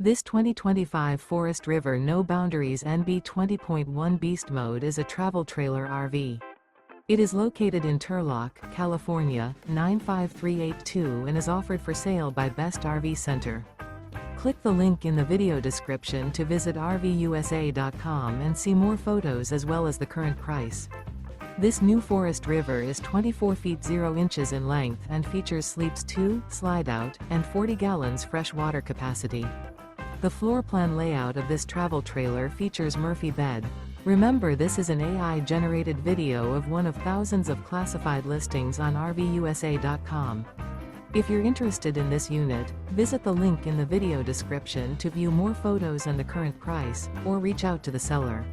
This 2025 Forest River No Boundaries NB 20.1 Beast Mode is a travel trailer RV. It is located in Turlock, California, 95382 and is offered for sale by Best RV Center. Click the link in the video description to visit RVUSA.com and see more photos as well as the current price. This new Forest River is 24 feet 0 inches in length and features sleeps 2, Slideout, and 40 gallons fresh water capacity. The floor plan layout of this travel trailer features Murphy bed. Remember, this is an AI-generated video of one of thousands of classified listings on RVUSA.com. If you're interested in this unit, visit the link in the video description to view more photos and the current price, or reach out to the seller.